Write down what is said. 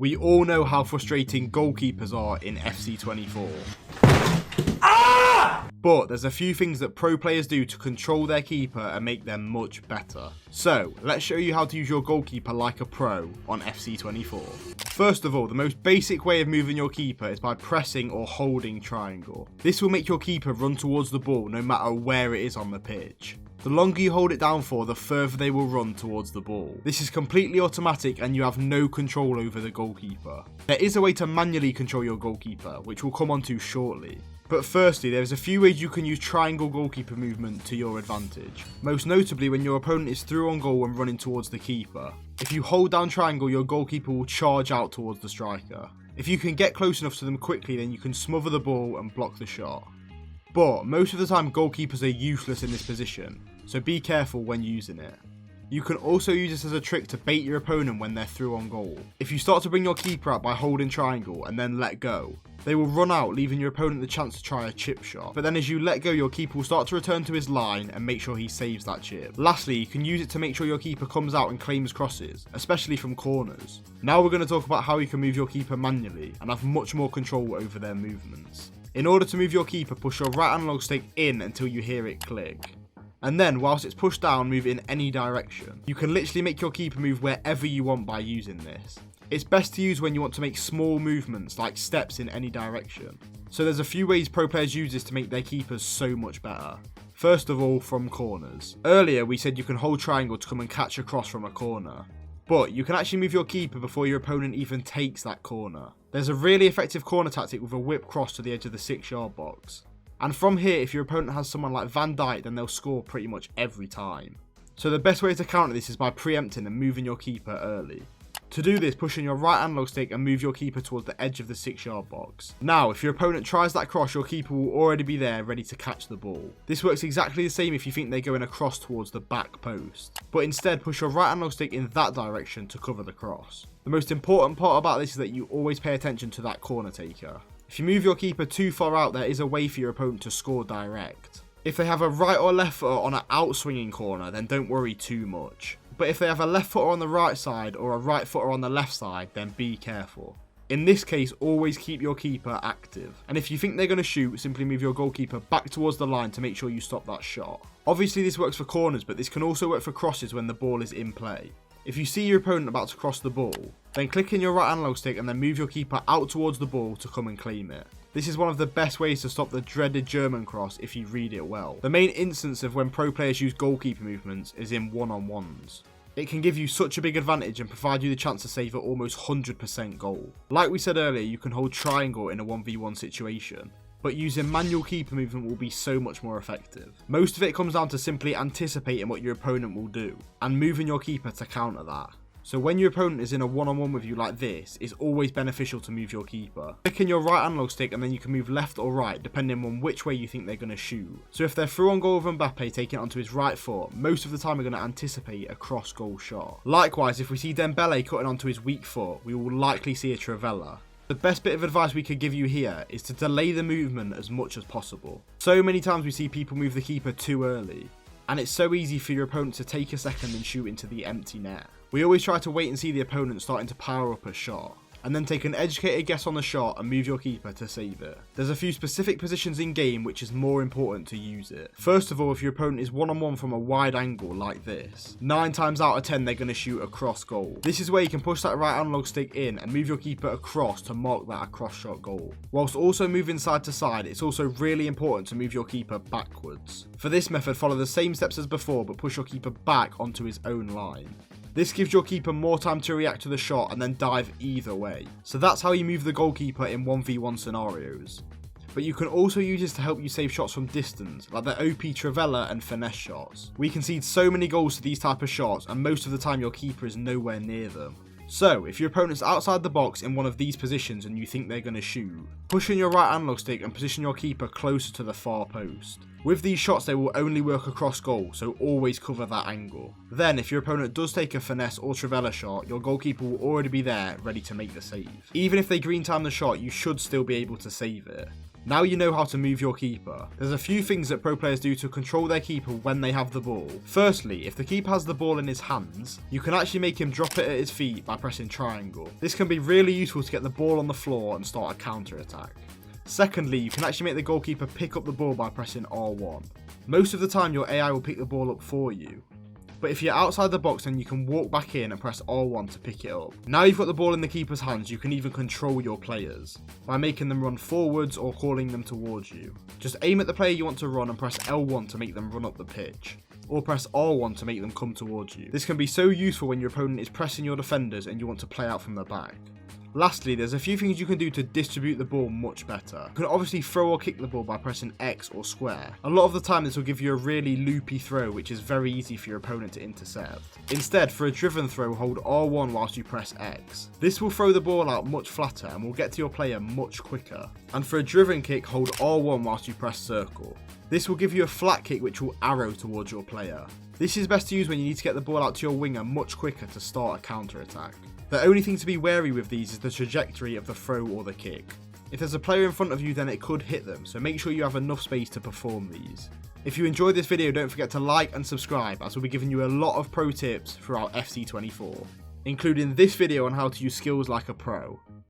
We all know how frustrating goalkeepers are in FC24. But there's a few things that pro players do to control their keeper and make them much better. So let's show you how to use your goalkeeper like a pro on FC24. First of all, the most basic way of moving your keeper is by pressing or holding triangle. This will make your keeper run towards the ball no matter where it is on the pitch. The longer you hold it down for, the further they will run towards the ball. This is completely automatic and you have no control over the goalkeeper. There is a way to manually control your goalkeeper, which we'll come on to shortly. But firstly, there's a few ways you can use triangle goalkeeper movement to your advantage. Most notably when your opponent is through on goal and running towards the keeper. If you hold down triangle, your goalkeeper will charge out towards the striker. If you can get close enough to them quickly, then you can smother the ball and block the shot. But most of the time goalkeepers are useless in this position, so be careful when using it. You can also use this as a trick to bait your opponent when they're through on goal. If you start to bring your keeper out by holding triangle and then let go, they will run out, leaving your opponent the chance to try a chip shot. But then as you let go, your keeper will start to return to his line and make sure he saves that chip. Lastly, you can use it to make sure your keeper comes out and claims crosses, especially from corners. Now we're going to talk about how you can move your keeper manually and have much more control over their movements. In order to move your keeper, push your right analog stick in until you hear it click. And then, whilst it's pushed down, move in any direction. You can literally make your keeper move wherever you want by using this. It's best to use when you want to make small movements, like steps in any direction. So there's a few ways pro players use this to make their keepers so much better. First of all, from corners. Earlier we said you can hold triangle to come and catch a cross from a corner. But you can actually move your keeper before your opponent even takes that corner. There's a really effective corner tactic with a whip cross to the edge of the 6-yard box. And from here, if your opponent has someone like Van Dijk, then they'll score pretty much every time. So the best way to counter this is by preempting and moving your keeper early. To do this, push in your right analog stick and move your keeper towards the edge of the 6-yard box. Now, if your opponent tries that cross, your keeper will already be there ready to catch the ball. This works exactly the same if you think they're going across towards the back post. But instead, push your right analog stick in that direction to cover the cross. The most important part about this is that you always pay attention to that corner taker. If you move your keeper too far out, there is a way for your opponent to score direct. If they have a right or left footer on an outswinging corner, then don't worry too much. But if they have a left footer on the right side or a right footer on the left side, then be careful. In this case, always keep your keeper active. And if you think they're going to shoot, simply move your goalkeeper back towards the line to make sure you stop that shot. Obviously this works for corners, but this can also work for crosses when the ball is in play. If you see your opponent about to cross the ball, then click in your right analog stick and then move your keeper out towards the ball to come and claim it. This is one of the best ways to stop the dreaded German cross if you read it well. The main instance of when pro players use goalkeeper movements is in one-on-ones. It can give you such a big advantage and provide you the chance to save an almost 100% goal. Like we said earlier, you can hold triangle in a 1v1 situation, but using manual keeper movement will be so much more effective. Most of it comes down to simply anticipating what your opponent will do and moving your keeper to counter that. So when your opponent is in a one-on-one with you like this, it's always beneficial to move your keeper. Click in your right analog stick and then you can move left or right depending on which way you think they're going to shoot. So if they're through on goal with Mbappe taking it onto his right foot, most of the time we're going to anticipate a cross goal shot. Likewise, if we see Dembele cutting onto his weak foot, we will likely see a Trivela. The best bit of advice we could give you here is to delay the movement as much as possible. So many times we see people move the keeper too early, and it's so easy for your opponent to take a second and shoot into the empty net. We always try to wait and see the opponent starting to power up a shot, and then take an educated guess on the shot and move your keeper to save it. There's a few specific positions in game which is more important to use it. First of all, if your opponent is one-on-one from a wide angle like this, 9 times out of 10 they're going to shoot a cross goal. This is where you can push that right analog stick in and move your keeper across to mark that a cross shot goal. Whilst also moving side to side, it's also really important to move your keeper backwards. For this method, follow the same steps as before but push your keeper back onto his own line. This gives your keeper more time to react to the shot and then dive either way. So that's how you move the goalkeeper in 1v1 scenarios. But you can also use this to help you save shots from distance, like the OP Trivela and Finesse shots. We concede so many goals to these type of shots and most of the time your keeper is nowhere near them. So, if your opponent's outside the box in one of these positions and you think they're going to shoot, push in your right analog stick and position your keeper closer to the far post. With these shots they will only work across goal, so always cover that angle. Then if your opponent does take a Finesse or Trivela shot, your goalkeeper will already be there ready to make the save. Even if they green time the shot, you should still be able to save it. Now you know how to move your keeper. There's a few things that pro players do to control their keeper when they have the ball. Firstly, if the keeper has the ball in his hands, you can actually make him drop it at his feet by pressing triangle. This can be really useful to get the ball on the floor and start a counter attack. Secondly, you can actually make the goalkeeper pick up the ball by pressing R1. Most of the time your AI will pick the ball up for you, but if you're outside the box then you can walk back in and press R1 to pick it up. Now you've got the ball in the keeper's hands, you can even control your players by making them run forwards or calling them towards you. Just aim at the player you want to run and press L1 to make them run up the pitch, or press R1 to make them come towards you. This can be so useful when your opponent is pressing your defenders and you want to play out from the back. Lastly, there's a few things you can do to distribute the ball much better. You can obviously throw or kick the ball by pressing X or square. A lot of the time this will give you a really loopy throw which is very easy for your opponent to intercept. Instead, for a driven throw, hold R1 whilst you press X. This will throw the ball out much flatter and will get to your player much quicker. And for a driven kick, hold R1 whilst you press circle. This will give you a flat kick which will arrow towards your player. This is best to use when you need to get the ball out to your winger much quicker to start a counter attack. The only thing to be wary with these is the trajectory of the throw or the kick. If there's a player in front of you then it could hit them, so make sure you have enough space to perform these. If you enjoyed this video, don't forget to like and subscribe, as we'll be giving you a lot of pro tips throughout FC24, including this video on how to use skills like a pro.